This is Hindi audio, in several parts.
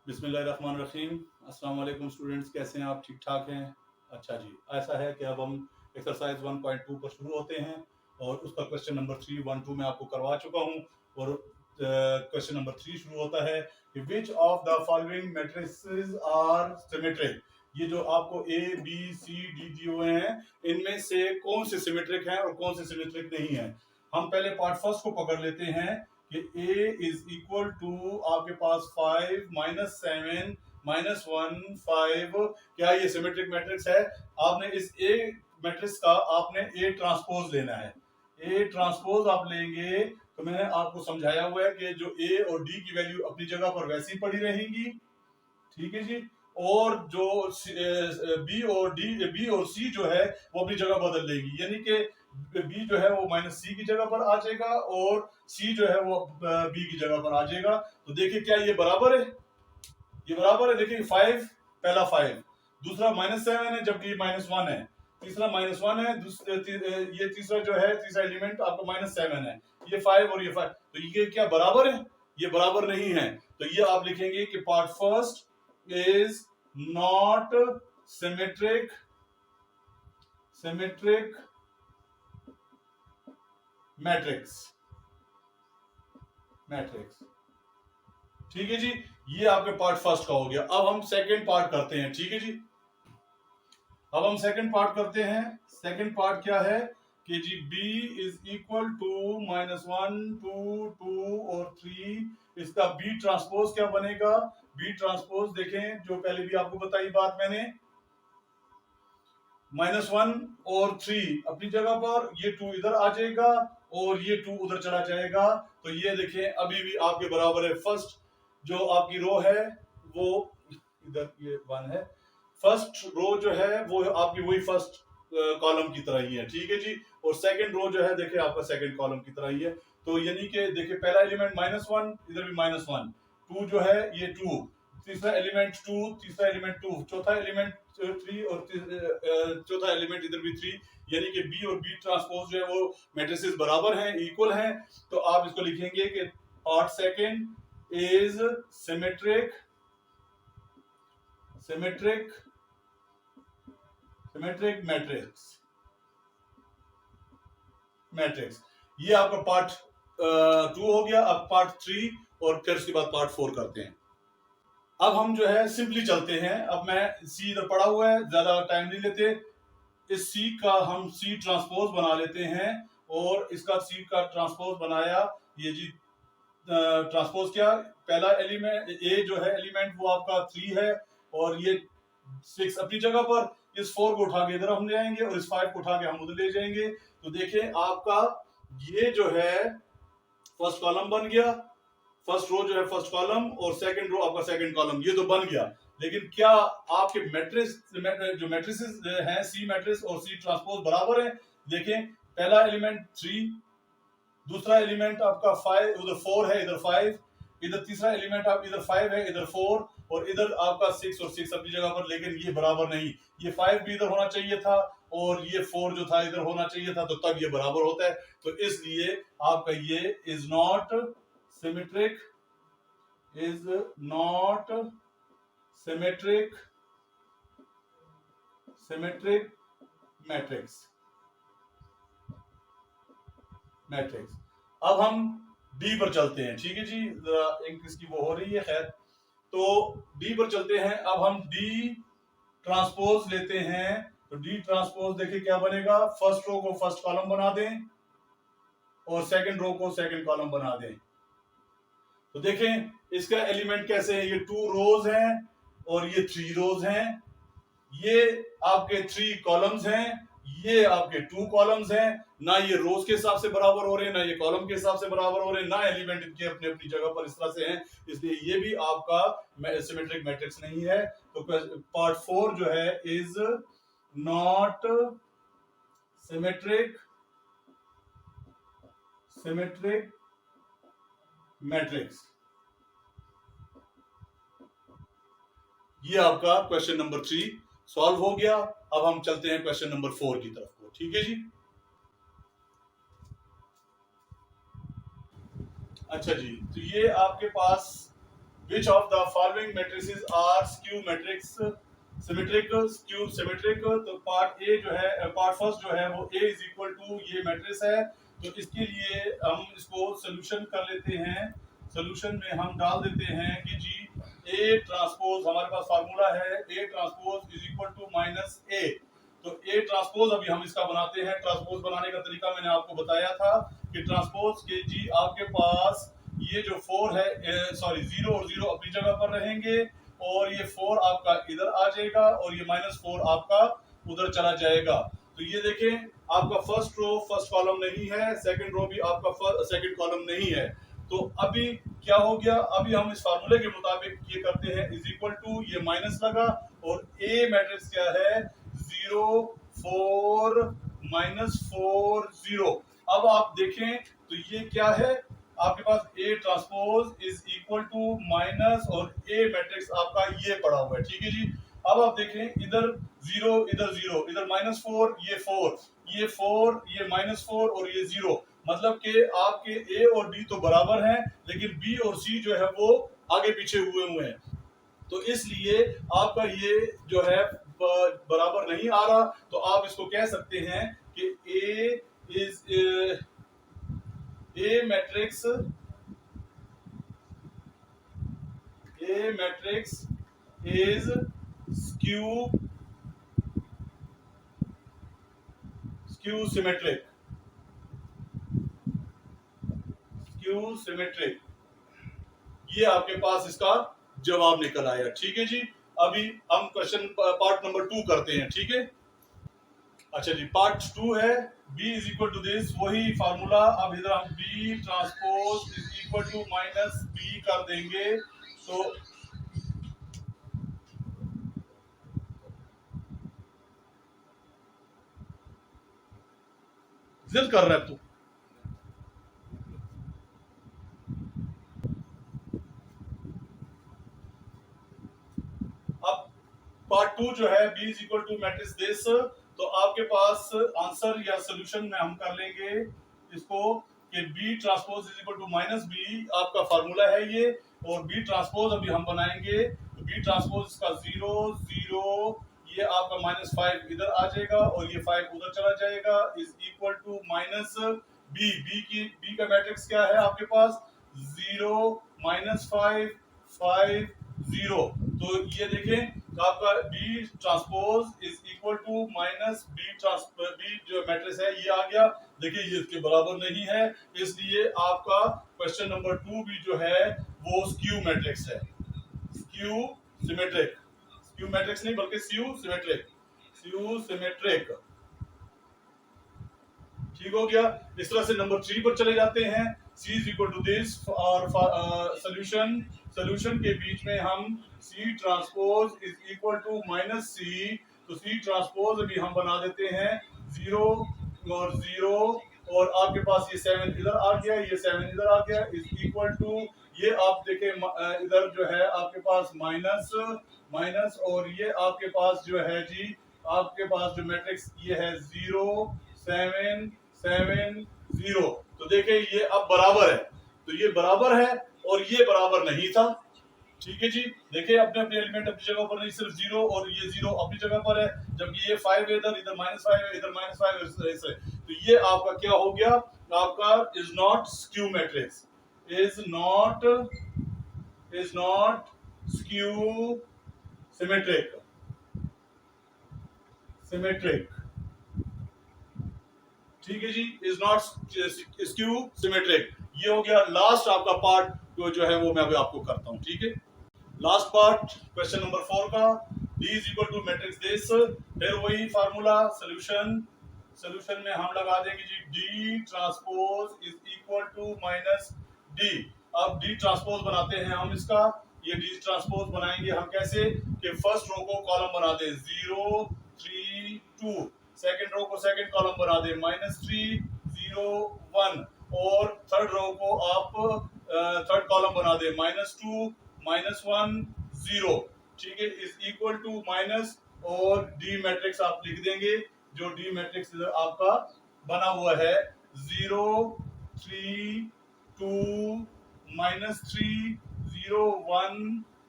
बिस्मिल्लाहिर्रहमानिर्रहीम। अस्सलाम वालेकुम स्टूडेंट्स, कैसे हैं आप? ठीक ठाक हैं? अच्छा जी, ऐसा है कि अब हम एक्सरसाइज 1.2 पर शुरू होते हैं और उसका क्वेश्चन नंबर 3 1 2 मैं आपको करवा चुका हूं और क्वेश्चन नंबर 3 शुरू होता है कि which of the following matrices are symmetric. ये जो आपको ए बी सी डी दिए हुए हैं, इनमें से कौन से सिमेट्रिक हैं और कौन से सिमेट्रिक नहीं है। हम पहले पार्ट फर्स्ट को पकड़ लेते हैं कि A इज इक्वल टू आपके पास 5 -7 -1 5। क्या ये सिमेट्रिक मैट्रिक्स है? आपने इस A मैट्रिक्स का आपने A ट्रांसपोज लेना है। A ट्रांसपोज आप लेंगे तो मैंने आपको समझाया हुआ है कि जो A और D की वैल्यू अपनी जगह पर वैसी पड़ी रहेंगी, ठीक है जी। और जो बी और सी जो है वो अपनी जगह बदल लेगी, यानी कि बी जो है वो माइनस सी की जगह पर आ जाएगा और सी जो है वो बी की जगह पर आ जाएगा। तो देखिए क्या ये बराबर है? ये बराबर है। देखिए 5, पहला 5, दूसरा -7 है जबकि -1 है, तीसरा -1 है, ये तीसरा जो है तीसरा एलिमेंट आपका -7 है, ये 5 और ये 5। तो ये क्या बराबर है? ये बराबर नहीं है। तो ये आप लिखेंगे कि part first is not symmetric matrix। ठीक है जी, ये आपके पार्ट फर्स्ट का हो गया। अब हम सेकंड पार्ट करते हैं, ठीक है जी। अब हम सेकंड पार्ट करते हैं। सेकंड पार्ट क्या है कि जी b इज इक्वल टू -1 2 2 और 3। इसका b ट्रांसपोज क्या बनेगा? b ट्रांसपोज देखें, जो पहले भी आपको बताई बात मैंने, -1 और 3 अपनी जगह पर, ये 2 इधर आ जाएगा और ये 2 उधर चला जाएगा। तो ये देखें अभी भी आपके बराबर है। फर्स्ट जो आपकी रो है वो इधर, ये 1 है। फर्स्ट रो जो है वो आपकी वही फर्स्ट कॉलम की तरह ही है, ठीक है जी। और सेकंड रो जो है देखिए आपका सेकंड कॉलम की तरह ही है। तो यानी कि देखिए पहला एलिमेंट -1, इधर भी -1, 2 जो है ये 2, तीसरा एलिमेंट 2, तीसरा एलिमेंट 2, चौथा एलिमेंट 3 और चौथा एलिमेंट इधर भी 3। यानी कि बी और बी ट्रांसपोज जो है वो मैट्रिसेस बराबर हैं, इक्वल हैं। तो आप इसको लिखेंगे कि part second is symmetric matrix. ये आपका पार्ट 2 हो गया। अब पार्ट 3 और फिर उसके बाद पार्ट 4 करते हैं। अब हम जो है सिंपली चलते हैं। अब मैं सी इधर पड़ा हुआ है, ज्यादा टाइम नहीं लेते। इस सी का हम सी ट्रांसपोज बना लेते हैं और इसका सी का ट्रांसपोज बनाया। ये जी ट्रांसपोज क्या, पहला एलिमेंट ए जो है एलिमेंट वो आपका 3 है और ये 6 अपनी जगह पर। इस 4 को उठा के इधर हम ले आएंगे और इस 5 को उठा के हम उधर ले जाएंगे। तो देखें आपका ये जो है फर्स्ट कॉलम बन गया, फर्स्ट रो जो है फर्स्ट कॉलम और सेकंड रो आपका सेकंड कॉलम, ये तो बन गया। लेकिन क्या आपके मैट्रिक्स जो मैट्रिसेस हैं सी मैट्रिक्स और सी ट्रांसपोज बराबर है? देखें पहला एलिमेंट 3, दूसरा एलिमेंट आपका 5, उधर 4 है इधर 5, इधर तीसरा एलिमेंट आप इधर 5 है इधर 4 और इधर आपका 6 और 6 अपनी जगह पर। लेकिन ये बराबर नहीं, ये 5 भी इधर होना चाहिए था और ये 4 जो था इधर होना चाहिए था, तो तब ये बराबर होता है। तो इसलिए आपका ये इज नॉट सिमेट्रिक मैट्रिक्स। अब हम डी पर चलते हैं, ठीक है जी। जरा एक इसकी वो हो रही है, खैर। तो डी पर चलते हैं। अब हम डी ट्रांसपोज लेते हैं। तो डी ट्रांसपोज देखिए क्या बनेगा, फर्स्ट रो को फर्स्ट कॉलम बना दें और सेकंड रो को सेकंड कॉलम बना दें। तो देखें इसका एलिमेंट कैसे है, ये 2 रोज हैं और ये 3 रोज हैं। ये आपके 3 कॉलम्स हैं, ये आपके 2 कॉलम्स हैं। ना ये रोज के हिसाब से बराबर हो रहे हैं, ना ये कॉलम के हिसाब से बराबर हो रहे हैं, ना एलिमेंट इनके अपनी अपनी जगह पर इस तरह से हैं। इसलिए ये भी आपका सिमेट्रिक मैट्रिक्स नहीं है। तो पार्ट 4 जो है इज नॉट सिमेट्रिक मैट्रिक्स। ये आपका क्वेश्चन नंबर 3 सॉल्व हो गया। अब हम चलते हैं क्वेश्चन नंबर 4 की तरफ को, ठीक है जी। अच्छा जी, तो ये आपके पास Which of the following matrices are skew matrix symmetric skew symmetric? तो पार्ट ए जो है, पार्ट फर्स्ट जो है वो ए इज इक्वल टू ये मैट्रिक्स है, तो इसके लिए हम इसको सोल्यूशन कर लेते हैं। सोल्यूशन में हम डाल देते हैं कि जी ए ट्रांसपोज, हमारे पास फार्मूला है A transpose is equal to minus A. तो ए ट्रांसपोज अभी हम इसका बनाते हैं। ट्रांसपोज बनाने का तरीका मैंने आपको बताया था कि ट्रांसपोज के जी आपके पास ये जो 4 है, सॉरी 0 और 0 अपनी जगह पर रहेंगे, और ये 4 आपका इधर आ जाएगा और ये -4 आपका उधर चला जाएगा। तो ये देखें, आपका फर्स्ट रो फर्स्ट कॉलम नहीं है, सेकंड रो भी आपका सेकंड कॉलम नहीं है। तो अभी क्या हो गया, अभी हम इस फार्मूले के मुताबिक ये करते हैं, इज इक्वल टू ये माइनस लगा, और ए मैट्रिक्स क्या है 0 4 -4 0। अब आप देखें तो ये क्या है, आपके पास A transpose is equal to minus और ए मैट्रिक्स आपका ये पड़ा हुआ है, ठीक है जी। अब आप देखें इधर 0 इधर 0 इधर -4 ये 4 ये 4 ये -4 और ये 0, मतलब कि आपके ए और बी तो बराबर हैं, लेकिन बी और सी जो है वो आगे पीछे हुए हैं। तो इसलिए आपका ये जो है बराबर नहीं आ रहा। तो आप इसको कह सकते हैं कि A is A matrix is skew symmetric. ये आपके पास इसका जवाब निकल आया, ठीक है जी। अभी हम क्वेश्चन पार्ट नंबर 2 करते हैं, ठीक है। अच्छा जी, पार्ट 2 है b is equal to this, वही फार्मूला। अब इधर हम b transpose is equal to minus b कर देंगे। तो जिद कर रहा है तू। अब पार्ट 2 जो है b is equal to matrix this, तो आपके पास आंसर या सोल्यूशन में हम कर लेंगे इसको कि b transpose is equal to minus b, आपका फार्मूला है ये, और b ट्रांसपोज अभी हम बनाएंगे। तो b ट्रांसपोज इसका 0 0 ये आपका -5 इधर आ जाएगा और ये 5 उधर चला जाएगा, is equal to minus b का मैट्रिक्स क्या है आपके पास 0 -5 5 0। तो ये देखें तो आपका b transpose is equal to minus b जो मैट्रिक्स है ये आ गया। देखिए ये इसके बराबर नहीं है, इसलिए आपका क्वेश्चन नंबर 2 भी जो है वो स्क्यू मैट्रिक्स है, स्क्यू सिमेट्रिक। स्क्यू मैट्रिक्स नहीं बल्कि स्क्यू सिमेट्रिक। ठीक हो गया। इस तरह से नंबर 3 पर चले जाते हैं। c is equal to this, और सोल्यूशन के बीच में हम c transpose is equal to minus C. तो c ट्रांसपोज अभी हम बना देते हैं 0 और 0, और आपके पास ये 7 इधर आ गया, ये 7 इधर आ गया, इज इक्वल टू ये आप देखें इधर जो है आपके पास माइनस और ये आपके पास जो है जी आपके पास जो मैट्रिक्स ये है 0 7 7 0। तो देखिए ये अब बराबर है, तो ये बराबर है और ये बराबर नहीं था, ठीक है जी। देखिए अपने अपने एलिमेंट अपनी जगह पर नहीं, सिर्फ 0 और ये 0 अपनी जगह पर है, जबकि ये 5 है इधर -5 है इधर -5 है ऐसे। तो ये आपका क्या हो गया, आपका is not skew matrix, is not skew symmetric. ठीक है जी, इज नॉट स्क्यू सिमेट्रिक। ये हो गया लास्ट आपका पार्ट जो है वो मैं अभी आपको करता हूं, ठीक है। लास्ट पार्ट क्वेश्चन नंबर 4 का, d is equal to matrix this, फिर वही फार्मूला सोल्यूशन में हम लगा देंगे जी d transpose is equal to minus d। अब d ट्रांसपोज बनाते हैं हम इसका, ये d ट्रांसपोज बनाएंगे हम कैसे कि फर्स्ट रो को कॉलम बना दे 0 3 2, सेकंड रो को सेकंड कॉलम बना दे -3 0 1, और थर्ड रो को आप थर्ड कॉलम बना दे -2 -1 0, ठीक है, इज इक्वल टू माइनस और डी मैट्रिक्स आप लिख देंगे, जो डी मैट्रिक्स आपका बना हुआ है 0 3 2 -3 0 1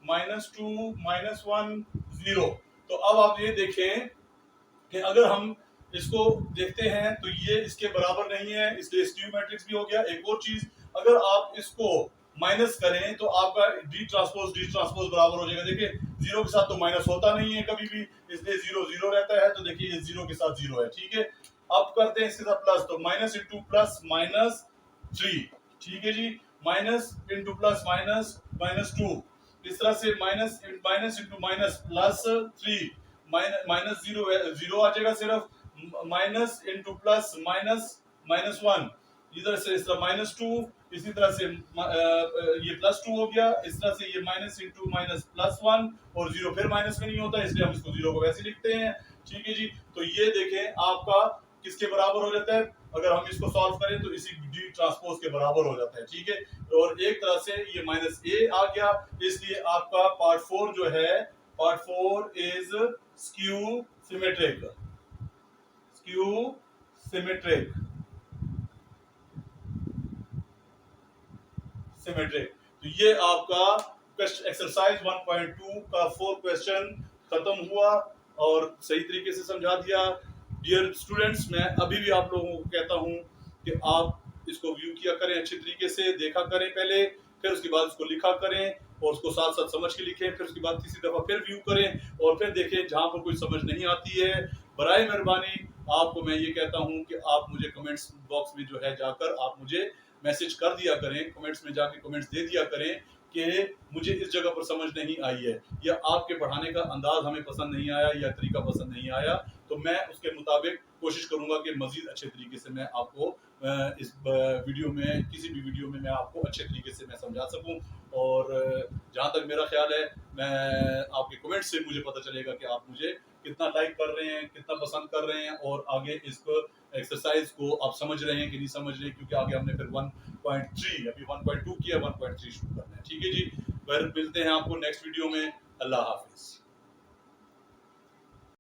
-2 -1 0। तो अब आप ये देखें कि अगर हम इसको देखते हैं तो ये इसके बराबर नहीं है, इसलिए स्क्यू मैट्रिक्स भी हो गया। एक और चीज, अगर आप इसको माइनस करें तो आपका डी ट्रांसपोज बराबर हो जाएगा। देखिए जीरो के साथ तो माइनस होता नहीं है कभी भी, इसलिए जीरो जीरो रहता है। तो देखिए ये जीरो के साथ जीरो है, ठीक है। अब करते हैं इसके साथ प्लस, तो माइनस इंटू प्लस माइनस 3, ठीक है जी। माइनस इंटू प्लस माइनस -2, इस तरह से minus into minus plus 3, minus zero zero आ जाएगा सिर्फ, माइनस इंटू प्लस -1, इधर से इस तरह -2, इसी तरह से ये +2 हो गया, इस तरह से ये माइनस इंटू माइनस +1, और जीरो फिर माइनस में नहीं होता, इसलिए हम इसको जीरो को वैसे लिखते हैं, ठीक है जी। तो ये देखें आपका किसके बराबर हो जाता है, अगर हम इसको सॉल्व करें तो इसी डी ट्रांसपोज के बराबर हो जाता है, ठीक है। और एक तरह से ये -a आ गया, इसलिए आपका पार्ट 4 जो है, part 4 is skew symmetric, skew symmetric, symmetric. तो ये आपका एक्सरसाइज 1.2 का 4 क्वेश्चन खत्म हुआ और सही तरीके से समझा दिया। डियर स्टूडेंट्स, मैं अभी भी आप लोगों को कहता हूं कि आप इसको व्यू किया करें, अच्छे तरीके से देखा करें पहले, फिर उसके बाद उसको लिखा करें और उसको साथ साथ समझ के लिखें, फिर उसके बाद तीसरी दफा फिर व्यू करें और फिर देखें जहां पर कोई समझ नहीं आती है। बराए मेहरबानी आपको मैं ये कहता हूं कि आप मुझे कमेंट्स बॉक्स में जो है जाकर आप मुझे मैसेज कर दिया करें, कमेंट्स में जाके कमेंट्स दे दिया करें कि मुझे इस जगह पर समझ नहीं आई है, या आपके पढ़ाने का अंदाज हमें पसंद नहीं आया, या तरीका पसंद नहीं आया, तो मैं उसके मुताबिक कोशिश करूंगा कि मजीद अच्छे तरीके से मैं आपको इस वीडियो में, किसी भी वीडियो में मैं आपको अच्छे तरीके से मैं समझा सकूं। और जहां तक मेरा ख्याल है, मैं आपके कमेंट से मुझे पता चलेगा कि आप मुझे कितना लाइक कर रहे हैं, कितना पसंद कर रहे हैं, और आगे इस एक्सरसाइज को आप समझ रहे हैं कि नहीं समझ रहे हैं, क्योंकि आगे हमने फिर 1.3, अभी 1.2 किया, 1.3 शुरू करना है, ठीक है जी। फिर मिलते हैं आपको नेक्स्ट वीडियो में। अल्लाह हाफिज।